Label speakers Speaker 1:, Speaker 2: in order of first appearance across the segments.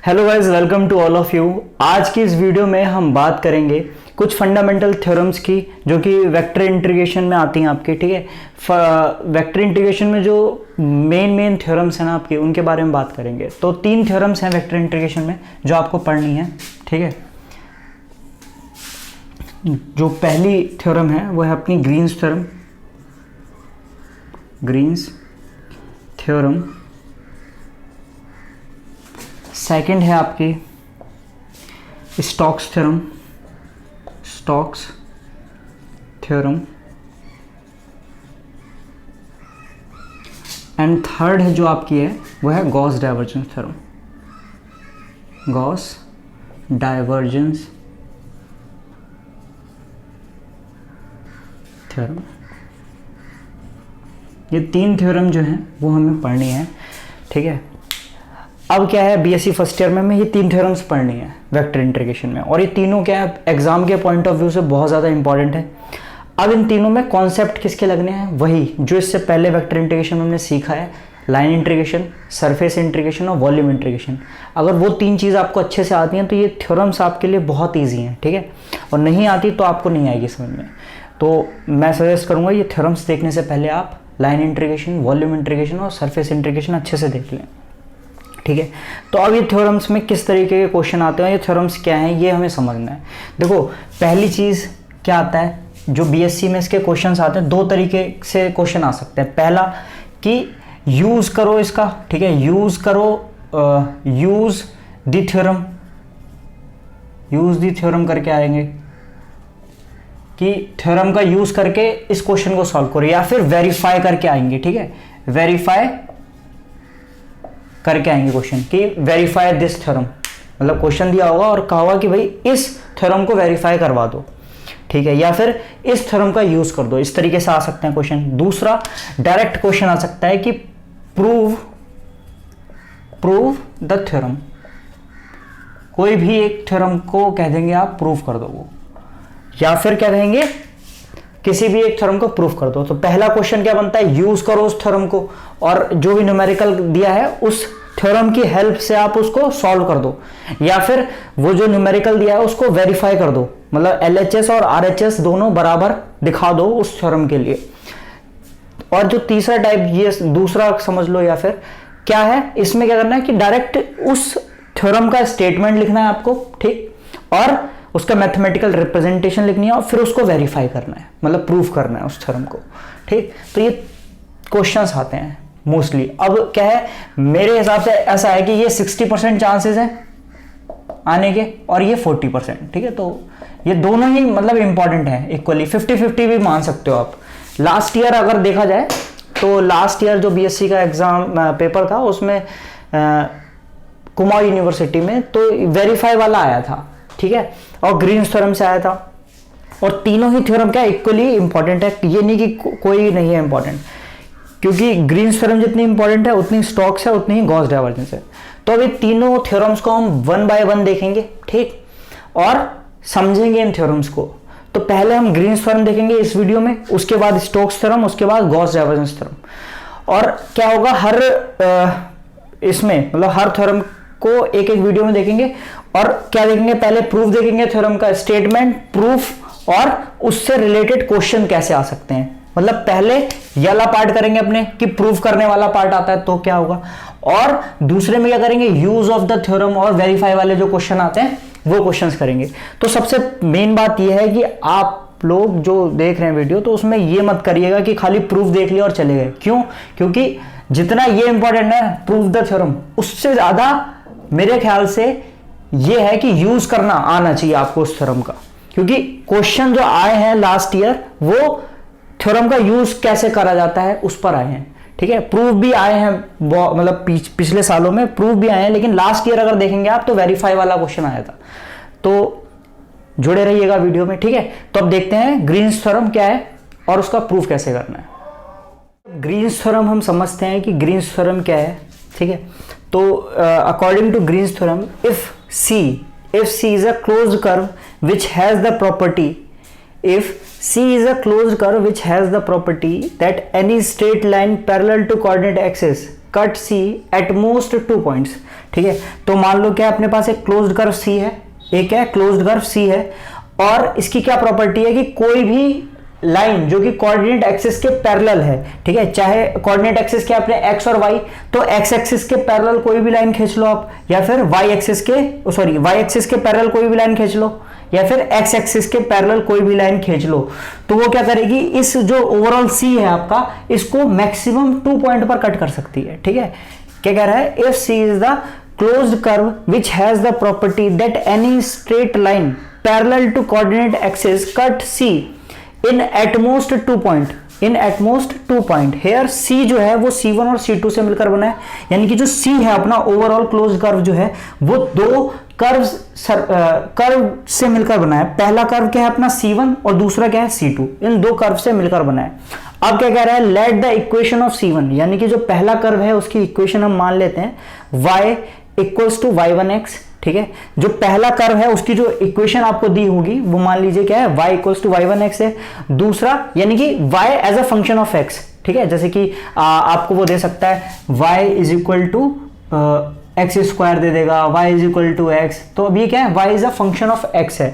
Speaker 1: Hello guys, welcome to all of you. आज की इस वीडियो में हम बात करेंगे कुछ फंडामेंटल थ्योरम्स की जो कि वेक्टर इंटीग्रेशन में आती हैं आपके। ठीक है, वेक्टर इंटीग्रेशन में जो मेन थ्योरम्स हैं ना आपके, उनके बारे में बात करेंगे। तो 3 थ्योरम्स हैं वेक्टर इंटीग्रेशन में जो आपको पढ़नी है। ठीक है, जो पहली थ्योरम है वो है अपनी Green's theorem. Green's theorem. Second है आपकी Stokes theorem. Stokes theorem. And third है जो आपकी है वो है Gauss divergence theorem. Gauss divergence theorem. ये 3 थ्योरम जो हैं वो हमें पढ़नी है। ठीक है, अब क्या है, बीएससी फर्स्ट ईयर में हमें ये 3 थ्योरम्स पढ़नी है वेक्टर इंटीग्रेशन में, और ये तीनों क्या है एग्जाम के पॉइंट ऑफ व्यू से बहुत ज़्यादा इंपॉर्टेंट है। अब इन तीनों में कॉन्सेप्ट किसके लगने हैं, वही जो इससे पहले वेक्टर इंटीग्रेशन में हमने सीखा है, लाइन इंटीग्रेशन, सरफेस इंटीग्रेशन और वॉल्यूम इंटीग्रेशन। अगर वो 3 चीज़ आपको अच्छे से आती हैं तो ये थ्योरम्स आपके लिए बहुत ईजी हैं। ठीक है, और नहीं आती तो आपको नहीं आएगी समझ में। तो मैं सजेस्ट करूँगा ये थ्योरम्स देखने से पहले आप लाइन इंटीग्रेशन, वॉल्यूम इंटीग्रेशन और सरफेस इंटीग्रेशन अच्छे से देख लें। ठीक है, तो अब ये थ्योरम्स में किस तरीके के क्वेश्चन आते हैं, ये थ्योरम्स क्या हैं, ये हमें समझना है। देखो, पहली चीज़ क्या आता है, जो बीएससी में इसके क्वेश्चंस आते हैं, 2 तरीके से क्वेश्चन आ सकते हैं। पहला कि यूज़ करो इसका, ठीक है, यूज़ करो, use the theorem. Use the theorem करके आएंगे कि थ्योरम का यूज़ करके इस क्वेश्चन को सॉल्व करो, या फिर वेरीफाई करके आएंगे। ठीक है, वेरीफाई करके आएंगे क्वेश्चन कि वेरीफाई दिस थ्योरम, मतलब क्वेश्चन दिया होगा और कहा होगा कि भाई इस थ्योरम को वेरीफाई करवा दो। ठीक है, या फिर इस थ्योरम का यूज कर दो। इस तरीके से आ सकते हैं क्वेश्चन। दूसरा डायरेक्ट क्वेश्चन आ सकता है कि प्रूव द थ्योरम। कोई भी एक थ्योरम को कह देंगे आप प्रूव कर दो वो, या फिर क्या कहेंगे किसी भी एक थ्योरम को प्रूफ कर दो। तो पहला क्वेश्चन क्या बनता है, यूज करो उस थ्योरम को, और जो भी न्यूमेरिकल दिया है उस थ्योरम की हेल्प से आप उसको सॉल्व कर दो, या फिर वो जो न्यूमेरिकल दिया है उसको वेरीफाई कर दो, मतलब एलएचएस और आरएचएस दोनों बराबर दिखा दो उस थ्योरम के लिए। और जो तीसरा टाइप, ये दूसरा समझ लो, या फिर क्या है, इसमें क्या करना है कि डायरेक्ट उस थ्योरम का स्टेटमेंट लिखना है आपको, ठीक, और उसका मैथमेटिकल रिप्रेजेंटेशन लिखनी है और फिर उसको वेरीफाई करना है, मतलब प्रूफ करना है उस थ्योरम को। ठीक, तो ये क्वेश्चंस आते हैं मोस्टली। अब क्या है, मेरे हिसाब से ऐसा है कि ये 60% चांसेस हैं आने के और ये 40%। ठीक है, तो ये दोनों ही मतलब इंपॉर्टेंट है इक्वली, 50-50 भी मान सकते हो आप। लास्ट ईयर अगर देखा जाए तो लास्ट ईयर जो बीएससी का एग्जाम पेपर था उसमें कुमाऊं यूनिवर्सिटी में तो वेरीफाई वाला आया था। ठीक है, और ग्रीन्स थ्योरम से आया था, और तीनों ही थ्योरम क्या इक्वली इंपॉर्टेंट है। ये नहीं कि कोई नहीं है इंपॉर्टेंट, क्योंकि ग्रीन्स थ्योरम जितनी इंपॉर्टेंट है उतनी स्टोक्स है, उतनी ही गॉस डाइवर्जेंस है। तो अभी तीनों थ्योरम्स को हम 1 बाय 1 देखेंगे, ठीक, और समझेंगे इन थ्योरम्स को। तो पहले हम ग्रीन्स थ्योरम देखेंगे इस वीडियो में, उसके बाद स्टोक्स थ्योरम, उसके बाद गॉस डाइवर्जेंस थ्योरम। और क्या होगा, हर इसमें मतलब हर थ्योरम को एक एक वीडियो में देखेंगे, और क्या देखेंगे, पहले प्रूफ देखेंगे थ्योरम का, स्टेटमेंट, प्रूफ, और उससे रिलेटेड क्वेश्चन कैसे आ सकते हैं। मतलब पहले ये वाला पार्ट करेंगे अपने कि प्रूफ करने वाला पार्ट आता है तो क्या होगा, और दूसरे में क्या करेंगे, यूज ऑफ द थ्योरम और वेरीफाई वाले जो क्वेश्चन आते हैं वो क्वेश्चंस करेंगे। तो सबसे मेन बात यह है कि आप लोग जो देख रहे हैं वीडियो, तो उसमें ये मत करिएगा कि खाली प्रूफ देख लिया और चले गए। क्यों? क्योंकि जितना ये इंपॉर्टेंट है प्रूफ द थ्योरम, उससे ज्यादा मेरे ख्याल से ये है कि यूज करना आना चाहिए आपको उस थ्योरम का, क्योंकि क्वेश्चन जो आए हैं लास्ट ईयर वो थ्योरम का यूज कैसे करा जाता है उस पर आए हैं। ठीक है, प्रूफ भी आए हैं, मतलब पिछले सालों में प्रूफ भी आए हैं, लेकिन लास्ट ईयर अगर देखेंगे आप तो वेरीफाई वाला क्वेश्चन आया था। तो जुड़े रहिएगा वीडियो में। ठीक है, तो अब देखते हैं ग्रीन्स थ्योरम क्या है और उसका प्रूफ कैसे करना है। ग्रीन्स थ्योरम हम समझते हैं कि ग्रीन्स थ्योरम क्या है। ठीक है, तो according to Green's theorem, if C is a closed curve which has the property, if C is a closed curve which has the property that any straight line parallel to coordinate axis cut C at most 2 points, ठीक है। तो मान लो क्या अपने पास एक closed curve सी है, एक है क्लोज्ड कर्व सी है, और इसकी क्या प्रॉपर्टी है कि कोई भी लाइन जो कि कोऑर्डिनेट एक्सिस के पैरेलल है, ठीक है, चाहे कोऑर्डिनेट एक्सिस के अपने एक्स और वाई, तो एक्स एक्सिस के पैरेलल कोई भी लाइन खींच लो आप, या फिर वाई एक्सिस के पैरेलल कोई भी लाइन खींच लो, या फिर एक्स एक्सिस के पैरेलल कोई भी लाइन खींच लो, तो वो क्या करेगी, इस जो ओवरऑल सी है आपका, इसको मैक्सिमम 2 पॉइंट पर कट कर सकती है, ठीक है। क्या कह रहा है, if C is the closed curve which has the property that any straight line parallel to coordinate axis cut C in at most 2 point, in at most 2 point. Here C जो है वो C1 और C2 से मिलकर बना है, यानी कि जो सी है अपना ओवरऑल क्लोज कर्व जो है वो दो कर्व से मिलकर बना है। पहला कर्व क्या है अपना C1 और दूसरा क्या है C2, इन दो कर्व से मिलकर बना है। अब क्या कह रहा है, let the equation of C1, यानी कि जो पहला कर्व है उसकी इक्वेशन हम मान लेते हैं y इक्वल्स टू y1x, ठीक है। जो पहला कर्व है उसकी जो इक्वेशन आपको दी होगी वो मान लीजिए क्या है, y इक्वल्स टू y1x है। दूसरा यानी कि y as a function of x, ठीक है, जैसे कि आपको वो दे सकता है y is equal to x square दे देगा, y is equal to x, तो अभी क्या है, y is a function of x है।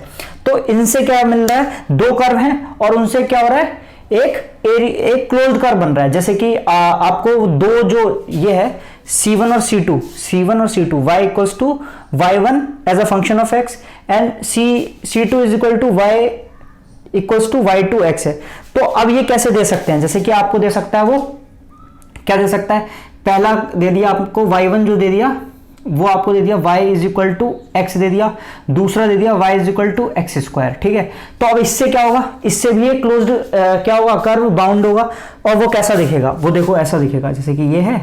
Speaker 1: तो इनसे क्या मिल रहा है, दो कर्व हैं और उनसे क्या हो रहा है, एक क्लोज्ड कर्व बन रहा है। जैसे कि आपको दो जो ये है C1 और C2, y equals to y1 as a function of x and C2 is equal to y equals to y2x है। तो अब ये कैसे दे सकते हैं, जैसे कि आपको दे सकता है, वो क्या दे सकता है, पहला दे दिया आपको y1 जो दे दिया वो आपको दे दिया y is equal to x दे दिया, दूसरा दे दिया y is equal to x square, ठीक है। तो अब इससे क्या होगा, इससे भी एक क्लोज्ड क्या होगा, कर्व बाउंड होगा, और वो कैसा दिखेगा, वो देखो ऐसा दिखेगा, जैसे कि ये है।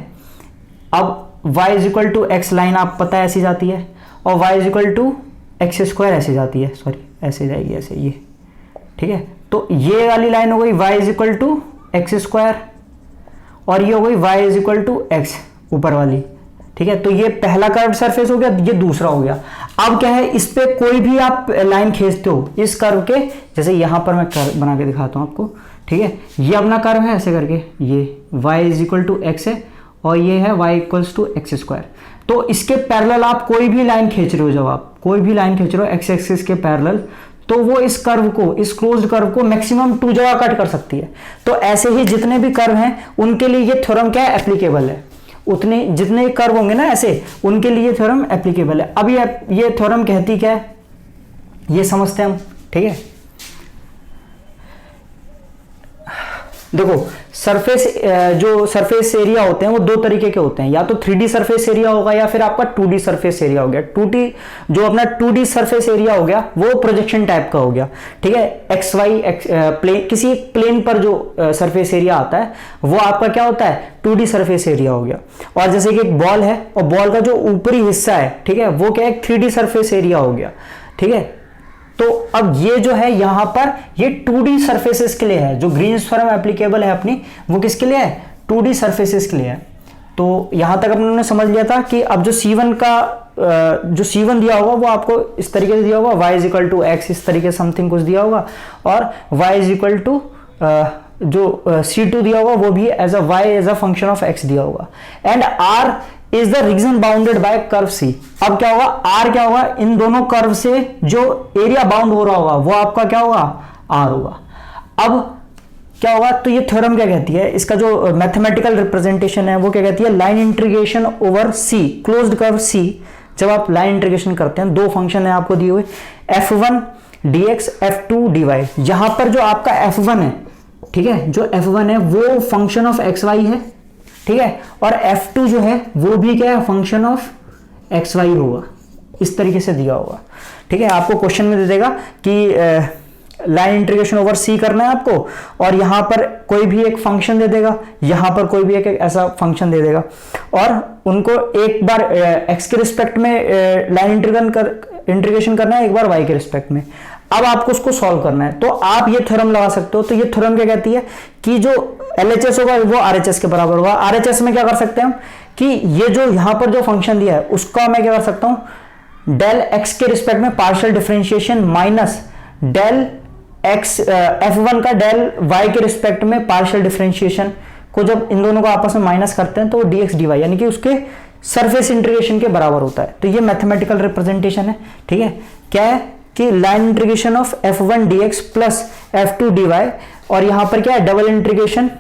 Speaker 1: अब y is equal to x line आप पता है ऐसी जाती है, और y is equal to x square ऐसी जाती है, सॉरी ऐसे जाएगी, ऐसे ये, ठीक है। तो ये वाली लाइन हो गई y is equal to x square, और ये हो गई y is equal to x ऊपर वाली, ठीक है। तो ये पहला कर्व सरफेस हो गया, ये दूसरा हो गया। अब क्या है, इस पे कोई भी आप लाइन खींचते हो इस कर्व के, जैसे यहां पर मैं कर्व बना के दिखाता हूं आपको, ठीक है। ये अपना कर्व है ऐसे करके, ये y is equal to x है और ये है y equals to x square. तो इसके पैरेलल आप कोई भी लाइन खींच रहे हो, जब आप कोई भी लाइन खींच रहे हो एक्स एक्सिस के पैरेलल, तो वो इस कर्व को, इस क्लोज्ड कर्व को मैक्सिमम 2 जगह कट कर सकती है। तो ऐसे ही जितने भी कर्व हैं उनके लिए ये थ्योरम क्या है, एप्लीकेबल है। उतने जितने कर्व होंगे ना ऐसे, उनके लिए थ्योरम एप्लीकेबल है। अब ये थ्योरम कहती क्या है, ये समझते हैं हम, ठीक है। देखो सरफेस, जो सरफेस एरिया होते हैं वो दो तरीके के होते हैं, या तो 3D सरफेस एरिया होगा या फिर आपका 2D सरफेस एरिया हो गया। 2D जो अपना 2D सरफेस एरिया हो गया वो प्रोजेक्शन टाइप का हो गया, ठीक है। एक्स वाई प्लेन, किसी एक प्लेन पर जो सरफेस एरिया आता है वो आपका क्या होता है, 2D सरफेस एरिया हो गया। और जैसे कि एक बॉल है और बॉल का जो ऊपरी हिस्सा है, ठीक है, वो क्या है, 3D सरफेस एरिया हो गया, ठीक है। तो अब ये जो है यहां पर ये 2D सरफेसेस के लिए है, जो ग्रीन्स थ्योरम एप्लीकेबल है अपनी, वो किसके लिए है, 2D सरफेसेस के लिए है। तो यहां तक अपन ने समझ लिया था कि अब जो C1 का जो C1 दिया होगा वो आपको इस तरीके से दिया होगा, y is equal to x, इस तरीके से समथिंग कुछ दिया होगा, और y इज इक्वल टू जो C2 दिया होगा वो भी as a y as a function of x दिया होगा। And R is the region bounded by curve C। अब क्या होगा, R क्या होगा, इन दोनों कर्व से जो एरिया बाउंड हो रहा होगा वो आपका क्या होगा, R होगा। अब क्या होगा, तो ये थ्योरम क्या कहती है, इसका जो मैथमेटिकल रिप्रेजेंटेशन है वो क्या कहती है, line integration over C, closed curve C। जब आप लाइन इंटीग्रेशन करते हैं, दो फंक्शन है आपको दिए हुए, f1 dx f2 dy। यहां पर जो आपका f1 है, ठीक है, जो f1 है वो फंक्शन ऑफ xy है, ठीक है, और f2 जो है वो भी क्या है, फंक्शन ऑफ xy होगा, इस तरीके से दिया होगा, ठीक है। आपको क्वेश्चन में दे देगा कि लाइन इंटीग्रेशन ओवर C करना है आपको, और यहां पर कोई भी एक फंक्शन दे देगा, यहां पर कोई भी एक ऐसा फंक्शन दे देगा, और उनको एक बार x के रिस्पेक्ट में लाइन इंटीग्रेशन करना है, एक बार y के रिस्पेक्ट में। अब आपको उसको सॉल्व करना है, तो आप ये थ्योरम लगा सकते हो। तो ये थ्योरम क्या कहती है कि जो LHS होगा वो RHS के बराबर होगा। RHS में क्या कर सकते हैं हम, कि ये जो यहां पर जो फंक्शन दिया है उसका मैं क्या कर सकता हूं, डेल x के रिस्पेक्ट में partial differentiation minus del x f1 का डेल y के रिस्पेक्ट में पार्शियल डिफरेंशिएशन को, जब इन दोनों को आपस में माइनस करते हैं तो dx dy, यानी कि उसके सरफेस इंटीग्रेशन के बराबर होता है। तो ये मैथमेटिकल रिप्रेजेंटेशन है, ठीक है। क्या है कि line integration of f1 dx plus f2 dy, और यहां पर क्या है double integration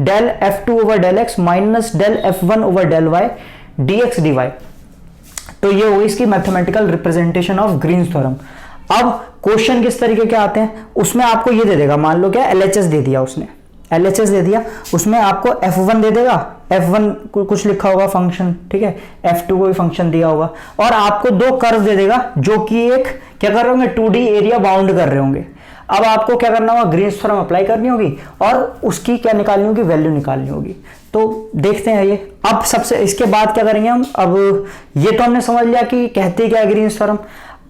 Speaker 1: del f2 over del x minus del f1 over del y dx dy। तो ये हुई इसकी mathematical representation of Green's theorem. अब क्वेश्चन किस तरीके के आते हैं, उसमें आपको ये दे देगा, मान लो क्या LHS दे दिया उसने, LHS दे दिया, उसमें आपको f1 दे देगा, f1 कुछ लिखा होगा फंक्शन, ठीक है, f2 को भी फंक्शन दिया होगा, और आपको दो कर्व दे देगा जो कि एक क्या कर रहे होंगे 2D एरिया बाउंड कर रहे होंगे। अब आपको क्या करना होगा, ग्रीन्स थ्योरम अप्लाई करनी होगी और उसकी क्या निकालनी होगी, वैल्यू निकालनी होगी। तो देखते हैं ये। अब सबसे इसके बाद क्या करेंगे हम, अब ये तो हमने समझ लिया कि कहते क्या है ग्रीन्स थ्योरम।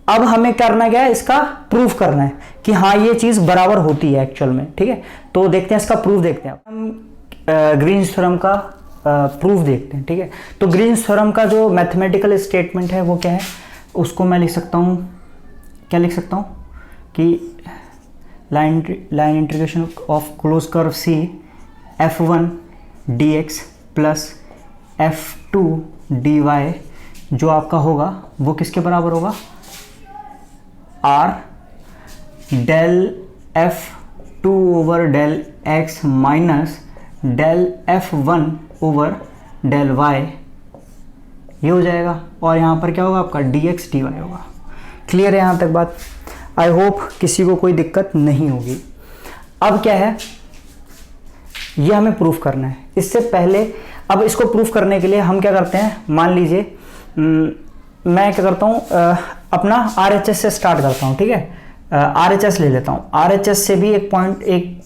Speaker 1: अब हमें करना क्या है, इसका प्रूफ करना है कि हाँ ये चीज बराबर होती है एक्चुअल में, ठीक है। तो देखते हैं इसका प्रूफ, देखते हैं हम ग्रीन्स थ्योरम का प्रूफ देखते हैं, ठीक है। तो ग्रीन्स थ्योरम का जो मैथमेटिकल स्टेटमेंट है वो क्या है, उसको मैं लिख सकता हूँ, क्या लिख सकता हूँ कि line integration of close curve C f1 dx plus f2 dy जो आपका होगा वो किसके बराबर होगा, r del f2 over del x minus del f1 over del y, ये हो जाएगा। और यहाँ पर क्या होगा आपका dx dy होगा। क्लियर है यहाँ तक बात? आई होप किसी को कोई दिक्कत नहीं होगी। अब क्या है, ये हमें प्रूफ करना है। इससे पहले अब इसको प्रूफ करने के लिए हम क्या करते हैं, मान लीजिए मैं क्या करता हूँ, अपना RHS से स्टार्ट करता हूँ, ठीक है। RHS ले लेता हूँ, RHS से भी एक पॉइंट एक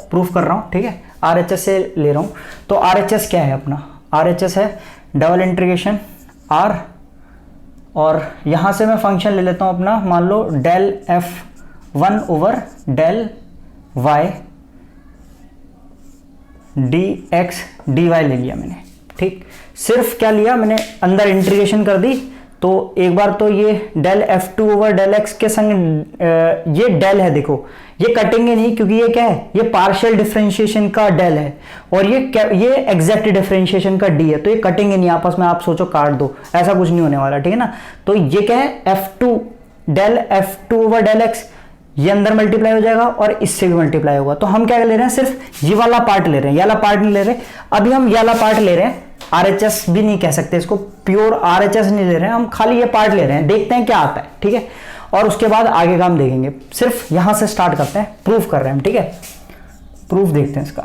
Speaker 1: प्रूफ कर रहा हूँ, ठीक है। RHS से ले रहा हूँ। तो RHS क्या है अपना, RHS है डबल इंटीग्रेशन R, और यहाँ से मैं फंक्शन ले लेता हूँ अपना, मान लो del f1 over del y dx dy ले लिया मैंने, ठीक। सिर्फ क्या लिया मैंने, अंदर इंटीग्रेशन कर दी। तो एक बार तो ये del f2 over del x के संग ये डेल है, देखो ये कटेंगे नहीं क्योंकि ये क्या है, ये पार्शियल डिफरेंशिएशन का डेल है, और ये एग्जैक्ट डिफरेंशिएशन का d है, तो ये कटेंगे नहीं आपस में। आप सोचो काट दो, ऐसा कुछ नहीं होने वाला, ठीक है ना। तो ये क्या है f2 del f2 over del x, ये अंदर मल्टीप्लाई हो जाएगा और इससे भी मल्टीप्लाई होगा। तो हम क्या ले रहे हैं, सिर्फ ये वाला पार्ट ले रहे हैं, ये वाला पार्ट नहीं ले रहे। अभी हम ये वाला पार्ट ले रहे हैं, RHS भी नहीं कह सकते इसको, प्योर RHS नहीं ले रहे हैं हम, खाली ये पार्ट ले रहे हैं, देखते हैं क्या आता है, ठीक है। और उसके बाद आगे का हम देखेंगे। सिर्फ यहां से स्टार्ट करते हैं, प्रूफ कर रहे हैं हम, ठीक है। प्रूफ देखते हैं, इसका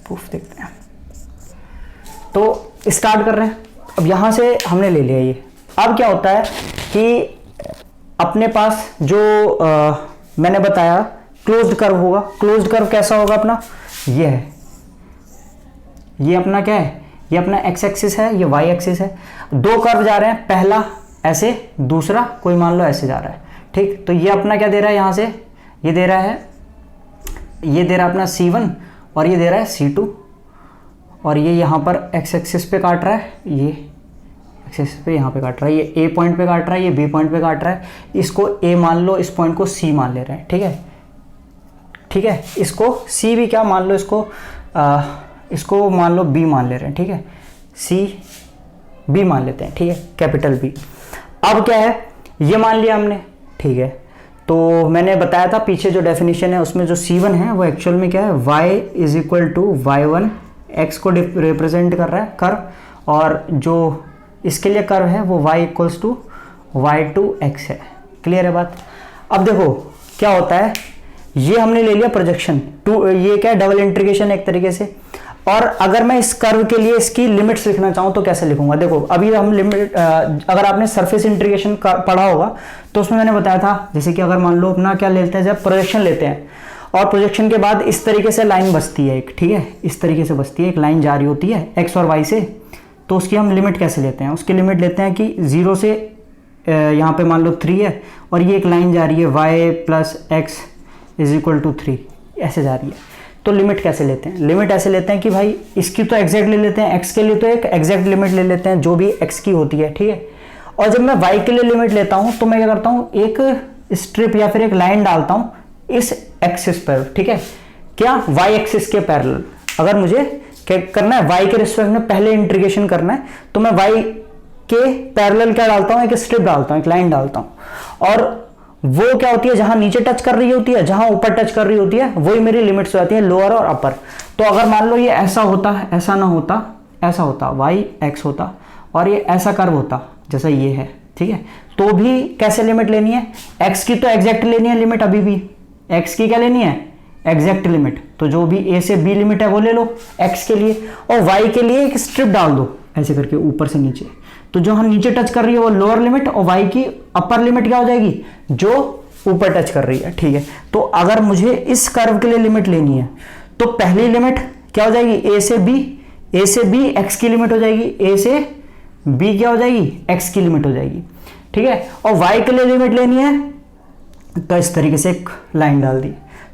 Speaker 1: प्रूफ देखते हैं। तो स्टार्ट कर रहे हैं। अब यहां से हमने ले लिया ये। अब क्या होता है कि अपने पास जो मैंने बताया क्लोज्ड कर्व होगा। क्लोज्ड कर्व कैसा होगा अपना, ये है, ये अपना क्या है, ये अपना एक्स एक्सिस है, ये वाई एक्सिस है। दो कर्व जा रहे हैं, पहला ऐसे, दूसरा कोई मान लो ऐसे जा रहा है, ठीक। तो ये अपना क्या दे रहा है, यहां से ये दे रहा है, ये दे रहा है अपना C1 और ये दे रहा है C2, और ये यहां पर एक्स एक्सिस पे काट रहा है, ये एक्सिस पे यहाँ पे काट रहा है, ये A पॉइंट पे काट रहा है, ये B पॉइंट पे काट रहा है। इसको A मान लो, इस पॉइंट को C मान ले रहे हैं, ठीक है, ठीक है। इसको C भी क्या मान लो, इसको मान लो B मान ले रहे हैं, ठीक है, C B मान लेते हैं, ठीक है, कैपिटल B। अब क्या है, ये मान लिया हमने, ठीक है। तो मैंने बताया था पीछे जो डेफिनेशन है उसमें जो C1 है वो एक्चुअल में क्या है, y is equal to y1, x को रिप्रेजेंट कर रहा है कर्व, और जो इसके लिए कर्व है वो y इक्वल्स टू y2x है। क्लियर है बात? अब देखो क्या होता है, ये हमने ले लिया प्रोजेक्शन टू, ये क्या है डबल इंटीग्रेशन एक तरीके से। और अगर मैं इस कर्व के लिए इसकी लिमिट्स लिखना चाहूँ तो कैसे लिखूंगा, देखो अभी हम लिमिट, अगर आपने सरफेस इंटीग्रेशन पढ़ा होगा तो उसमें मैंने बताया था, जैसे कि अगर मान लो अपना क्या लेते हैं, जब प्रोजेक्शन लेते हैं और प्रोजेक्शन के बाद इस तरीके से लाइन बचती है एक, ठीक है, इस तरीके से बचती है एक लाइन जारी होती है एक्स और वाई से। तो उसकी हम लिमिट कैसे लेते हैं, उसकी लिमिट लेते हैं कि 0 से यहाँ पे मान लो 3 है और ये एक लाइन जा रही है y plus x is equal to 3, ऐसे जा रही है। तो लिमिट कैसे लेते हैं, लिमिट ऐसे लेते हैं कि भाई इसकी तो एग्जैक्ट ले लेते हैं, x के लिए तो एक एग्जैक्ट लिमिट ले लेते हैं जो भी x की होती है, ठीक है। और जब मैं y के लिए लिमिट लेता हूँ तो मैं क्या करता हूँ, एक स्ट्रिप या फिर एक लाइन डालता हूँ इस एक्सिस पर, ठीक है, क्या y एक्सिस के पैरेलल। अगर मुझे क्या करना है, y के रिस्पेक्ट में पहले इंटीग्रेशन करना है, तो मैं y के पैरेलल क्या डालता हूं, एक स्ट्रिप डालता हूं, एक लाइन डालता हूं, और वो क्या होती है, जहां नीचे टच कर रही होती है, जहां ऊपर टच कर रही होती है, वही मेरी लिमिट्स हो जाती है, लोअर और अपर। तो अगर मान लो ये ऐसा होता, ऐसा ना होता, ऐसा होता, y x होता, और ये ऐसा कर्व होता जैसा ये है, ठीक है, तो भी कैसे लिमिट लेनी है, x की तो एग्जैक्ट लेनी है लिमिट, अभी भी x की क्या लेनी है, एग्जैक्ट लिमिट, तो जो भी a से b लिमिट है वो ले लो x के लिए, और y के लिए एक स्ट्रिप डाल दो ऐसे करके ऊपर से नीचे, तो जो हम नीचे टच कर रही है वो लोअर लिमिट, और y की अपर लिमिट क्या हो जाएगी, जो ऊपर टच कर रही है, ठीक है। तो अगर मुझे इस कर्व के लिए लिमिट लेनी है, तो पहली लिमिट क्या हो जाएगी, a से b x की लिमिट हो जाएगी, a से b क्या हो जाएगी, x की लिमिट हो जाएगी, ठीक है। और y के लिए लिमिट लेनी है, तो इस तरीके से एक लाइन डाल दी,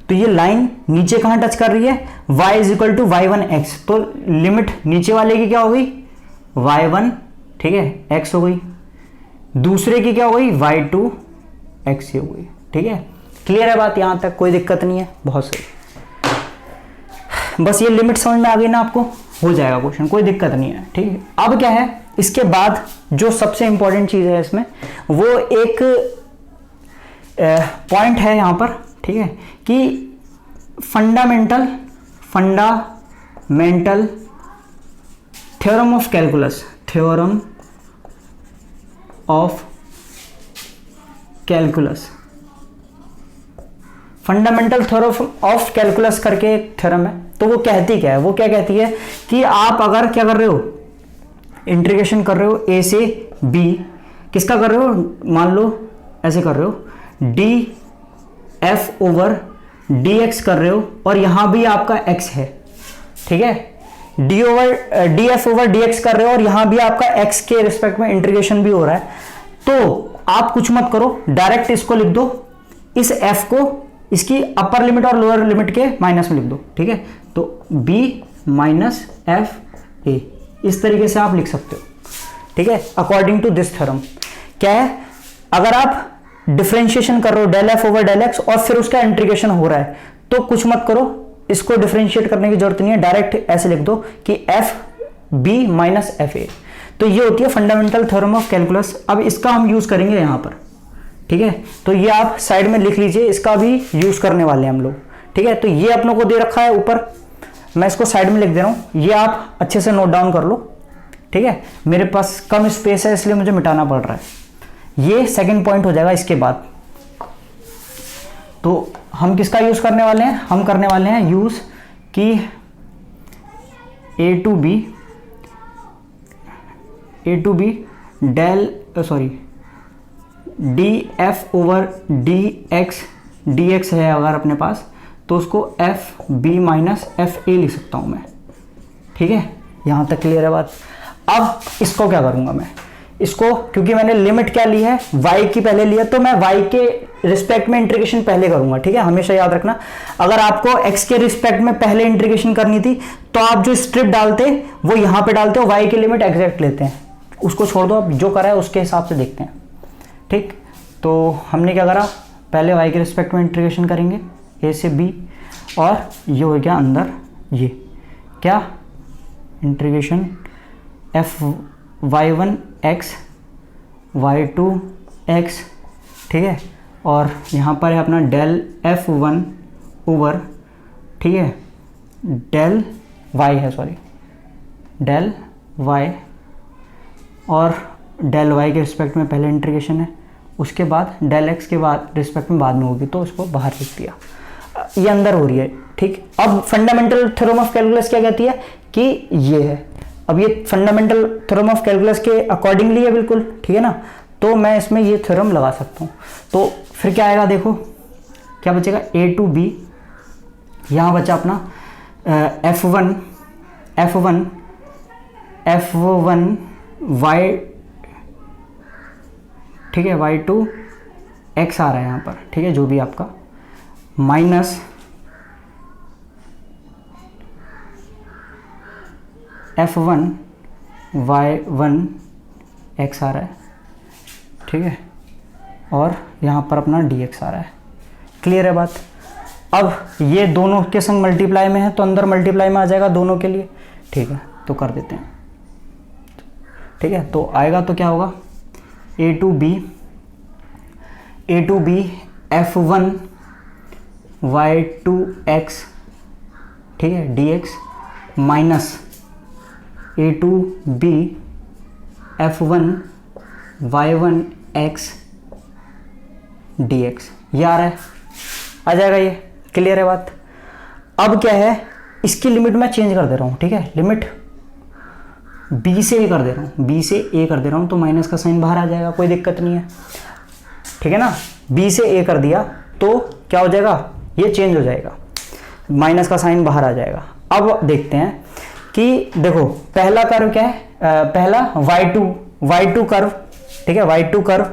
Speaker 1: तो ये लाइन नीचे कहां टच कर रही है, y is equal to y1x, तो लिमिट नीचे वाले की क्या हो गई, y1, ठीक है, x हो गई, दूसरे की क्या हो गई, y2x हो गई, ठीक है। क्लियर है बात, यहां तक कोई दिक्कत नहीं है, बहुत सही। बस ये लिमिट समझ में आ गई ना आपको, हो जाएगा क्वेश्चन, कोई दिक्कत नहीं है, ठीक है। अब क्या है, इसके बाद जो सबसे इंपॉर्टेंट चीज है इसमें, वो एक पॉइंट है यहां पर, ठीक है, कि fundamental theorem of calculus, fundamental theorem of calculus करके एक थ्योरम है। तो वो कहती क्या है, वो क्या कहती है कि आप अगर क्या कर रहे हो, इंटीग्रेशन कर रहे हो a से b, किसका कर रहे हो, मान लो ऐसे कर रहे हो, df ओवर dx कर रहे हो, और यहां भी आपका x है, ठीक है, df ओवर dx कर रहे हो, और यहां भी आपका x के रिस्पेक्ट में इंटीग्रेशन भी हो रहा है। तो आप कुछ मत करो, डायरेक्ट इसको लिख दो, इस f को इसकी अपर लिमिट और लोअर लिमिट के माइनस में लिख दो, ठीक है। तो b माइनस f a, इस तरीके से आप लिख सकते हो, ठीक है, अकॉर्डिंग टू दिस थ्योरम। क्या है, अगर आप डिफरेंशिएशन कर रहे हो del f over del x, और फिर उसका इंटीग्रेशन हो रहा है, तो कुछ मत करो, इसको डिफरेंशिएट करने की जरूरत नहीं है, डायरेक्ट ऐसे लिख दो कि f B minus F a. तो ये होती है फंडामेंटल थ्योरम ऑफ कैलकुलस। अब इसका हम यूज करेंगे यहां पर, ठीक है, तो ये आप साइड में लिख लीजिए, इसका भी यूज करने वाले हैं हम लोग, ठीक है। तो ये अपनों को दे रखा है ऊपर, मैं इसको साइड में लिख दे रहा हूं, ये आप अच्छे से नोट डाउन कर लो, ठीक है। मेरे पास कम स्पेस है इसलिए मुझे मिटाना पड़ रहा है। ये सेकंड पॉइंट हो जाएगा इसके बाद। तो हम किसका यूज करने वाले हैं, हम करने वाले हैं यूज कि A to B del D F over D X है अगर अपने पास, तो उसको F B minus F A लिख सकता हूं मैं, ठीक है। यहां तक क्लियर है बात। अब इसको क्या करूंगा मैं, इसको क्योंकि मैंने लिमिट क्या ली है, y की पहले लिया, तो मैं y के रिस्पेक्ट में इंटीग्रेशन पहले करूंगा, ठीक है। हमेशा याद रखना, अगर आपको x के रिस्पेक्ट में पहले इंटीग्रेशन करनी थी, तो आप जो स्ट्रिप डालते वो यहां पे डालते हो, y की लिमिट एग्जैक्ट लेते हैं, उसको छोड़ दो, अब जो करा है उसके हिसाब से देखते हैं, ठीक। तो हमने क्या करा, पहले y के रिस्पेक्ट में इंटीग्रेशन करेंगे a से b, और ये हो गया अंदर ये क्या integration F y1 x y2 x, ठीक है, और यहाँ पर है अपना डेल f1 ओवर, ठीक है, डेल y है, सॉरी डेल y, और डेल y के रिस्पेक्ट में पहले इंटीग्रेशन है, उसके बाद डेल x के बाद रिस्पेक्ट में बाद में होगी, तो उसको बाहर लिख दिया, ये अंदर हो रही है, ठीक। अब फंडामेंटल थ्योरम ऑफ कैलकुलस क्या कहती है कि ये है, अब ये फंडामेंटल थ्योरम ऑफ कैलकुलस के अकॉर्डिंगली है बिल्कुल, ठीक है ना। तो मैं इसमें ये थ्योरम लगा सकता हूँ। तो फिर क्या आएगा, देखो क्या बचेगा, ए टू बी, यहाँ बचा अपना F1 y, ठीक है, y2 x आ रहा है यहाँ पर, ठीक है, जो भी आपका, माइनस F1 y1 x आ रहा है, ठीक है, और यहाँ पर अपना dx आ रहा है। क्लियर है बात। अब ये दोनों के संग मल्टीप्लाई में है, तो अंदर मल्टीप्लाई में आ जाएगा दोनों के लिए, ठीक है, तो कर देते हैं। ठीक है, तो आएगा तो क्या होगा, ए टू बी F1 y2x, ठीक है, dx minus a to b F1 y1x dx। ये आ रहा है, आ जाएगा, ये क्लियर है बात। अब क्या है, इसकी लिमिट मैं चेंज कर दे रहा हूँ। ठीक है, लिमिट b से a कर दे रहा हूँ, b से a कर दे रहा हूँ, तो माइनस का साइन बाहर आ जाएगा, कोई दिक्कत नहीं है। ठीक है ना, b से a कर दिया तो क्या हो जाएगा, ये चेंज हो जाएगा, माइनस का साइन बाहर आ जाएगा। अब देखते हैं कि देखो पहला कर्व क्या है, पहला y2 कर्व। ठीक है, y2 कर्व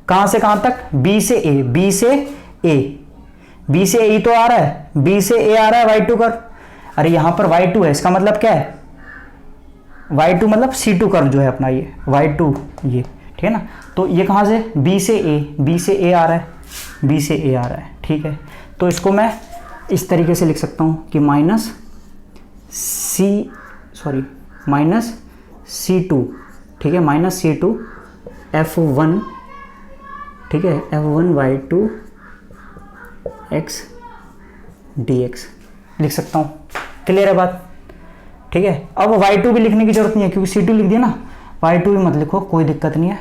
Speaker 1: कहां से कहां तक, b से a, b से a तो आ रहा है, b से a आ रहा है y2 कर्व। अरे यहां पर y2 है, इसका मतलब क्या है, y2 मतलब C2 कर्व जो है अपना, ये y2 ये, ठीक है ना। तो ये कहां से, b से a आ रहा है, b से a आ रहा है। ठीक है, तो इसको मैं इस तरीके से लिख सकता हूं कि माइनस C2, ठीक है, माइनस C2 F1, ठीक है, F1 y2 x dx लिख सकता हूं। क्लियर है बात। ठीक है, अब y2 भी लिखने की जरूरत नहीं है क्योंकि C2 लिख दिया ना, y2 भी मत लिखो, कोई दिक्कत नहीं है,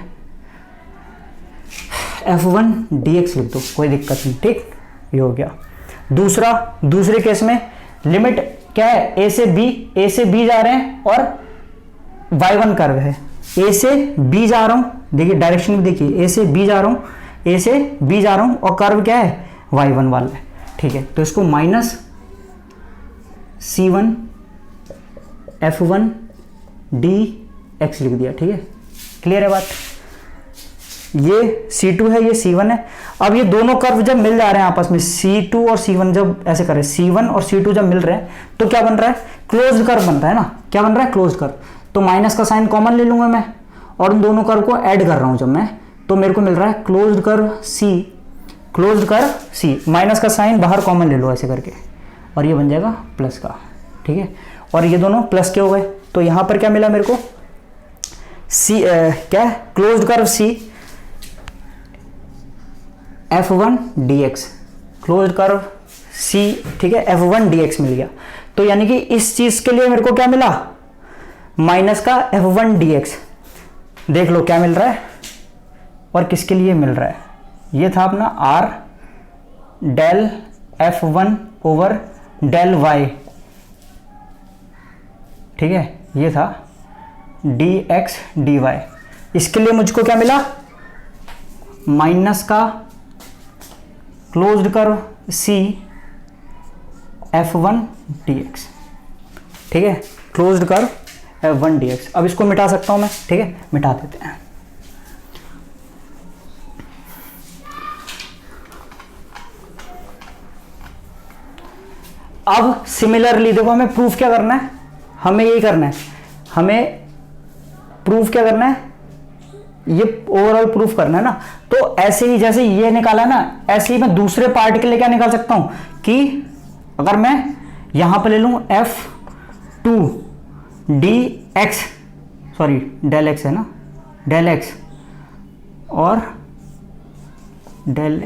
Speaker 1: F1 dx लिख दो, कोई दिक्कत नहीं। ठीक, ये हो गया। दूसरे केस में लिमिट क्या है, a से b जा रहे हैं और y1 कर्व है, a से b जा रहा हूं, देखिए डायरेक्शन भी देखिए, a से b जा रहा हूं और कर्व क्या है, y1 वाला है। ठीक है, तो इसको माइनस C1 F1 dx लिख दिया। ठीक है, क्लियर है बात। ये C2 है, ये C1 है। अब ये दोनों कर्व जब मिल जा रहे हैं आपस में, C2 और C1 जब ऐसे करें, C1 और C2 जब मिल रहे हैं तो क्या बन रहा है, क्लोज्ड कर्व बन रहा है ना। क्या बन रहा है, क्लोज्ड कर्व। तो माइनस का साइन कॉमन ले लूंगा मैं और उन दोनों कर्व को ऐड कर रहा हूं जब मैं, तो मेरे को मिल रहा है क्लोज्ड कर्व C, माइनस का साइन बाहर कॉमन ले लो ऐसे करके और ये बन जाएगा प्लस का। ठीक है, और ये दोनों प्लस के हो गए, तो यहां पर क्या मिला मेरे को, क्या है, closed curve C F1 dx, closed curve C, ठीक है, F1 dx मिल गया। तो यानी कि इस चीज के लिए मेरे को क्या मिला, माइनस का F1 dx। देख लो क्या मिल रहा है और किसके लिए मिल रहा है, ये था अपना R del F1 over del y। ठीक है, ये था dx dy। इसके लिए मुझको क्या मिला, माइनस का closed curve C F1 dx। ठीक है, क्लोज्ड कर्व F1 dx। अब इसको मिटा सकता हूं मैं। ठीक है, मिटा देते हैं। अब सिमिलरली देखो, हमें प्रूफ क्या करना है, हमें यही करना है, हमें प्रूफ क्या करना है, ये ओवरऑल प्रूफ करना है ना। तो ऐसे ही जैसे ये निकाला ना, ऐसे ही मैं दूसरे पार्ट के लिए क्या निकाल सकता हूं कि अगर मैं यहां पर ले लूं F2 dx, sorry del x है ना, डेल x और डेल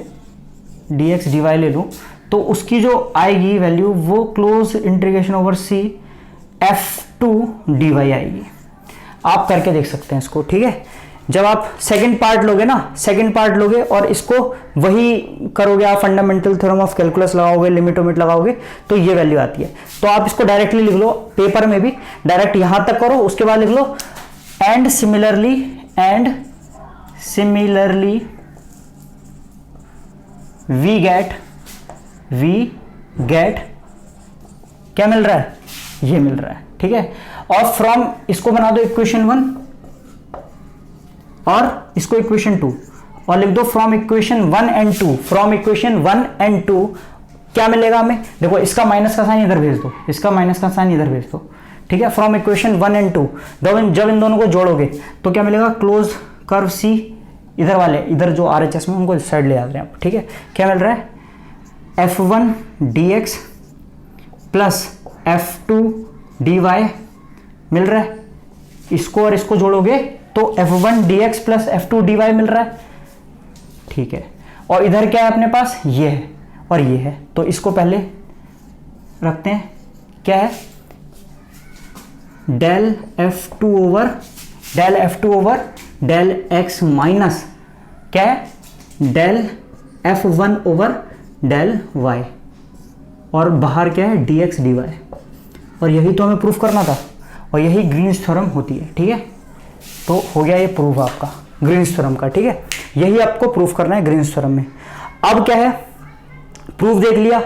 Speaker 1: dx dy ले लूं, तो उसकी जो आएगी वैल्यू वो close integration over C F2 dy आएगी। आप करके देख सकते हैं इसको। ठीक है, जब आप सेकंड पार्ट लोगे और इसको वही करोगे, आप फंडामेंटल थ्योरम ऑफ कैलकुलस लगाओगे, लिमिट ओमिट लगाओगे, तो ये वैल्यू आती है। तो आप इसको डायरेक्टली लिख लो, पेपर में भी डायरेक्ट यहां तक करो, उसके बाद लिख लो एंड सिमिलरली वी गेट क्या मिल रहा है, ये मिल रहा है। ठीक है, और फ्रॉम इसको बना दो इक्वेशन 1 और इसको इक्वेशन 2 और लिख दो from equation 1 and 2। From equation 1 and 2 क्या मिलेगा हमें, देखो इसका माइनस का साइन इधर भेज दो, इसका माइनस का साइन इधर भेज दो। ठीक है, फ्रॉम इक्वेशन 1 एंड 2 जब इन दोनों को जोड़ोगे तो क्या मिलेगा, क्लोज कर्व C, इधर वाले इधर जो RHS में उनको इस साइड ले आ रहे हैं। ठीक है, क्या मिल रहा है, F1 dx plus F2 dy मिल रहा है, इसको और इसको जोड़ोगे तो f1 dx plus f2 dy मिल रहा है, ठीक है। और इधर क्या है अपने पास, ये है और ये है, तो इसको पहले रखते हैं, क्या है del f2 over del x minus क्या है del f1 over del y, और बाहर क्या है dx dy, और यही तो हमें प्रूफ करना था, और यही ग्रीन्स थ्योरम होती है, ठीक है। तो हो गया ये प्रूफ आपका ग्रीन्स थ्योरम का, ठीक है। यही आपको प्रूफ करना है ग्रीन्स थ्योरम में। अब क्या है, प्रूफ देख लिया।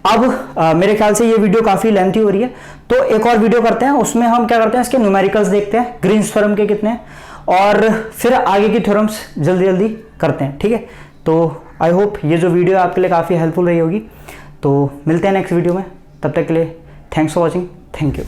Speaker 1: अब मेरे ख्याल से ये वीडियो काफी लेंथी हो रही है, तो एक और वीडियो करते हैं, उसमें हम क्या करते हैं, इसके न्यूमेरिकल्स देखते हैं ग्रीन्स थ्योरम के कितने हैं, और फिर आगे की थ्योरम्स जल्दी जल्दी करते हैं, ठीक है। तो आई होप ये जो वीडियो आपके लिए काफ़ी हेल्पफुल रही होगी। तो मिलते हैं नेक्स्ट वीडियो में, तब तक के लिए thanks for watching, thank you.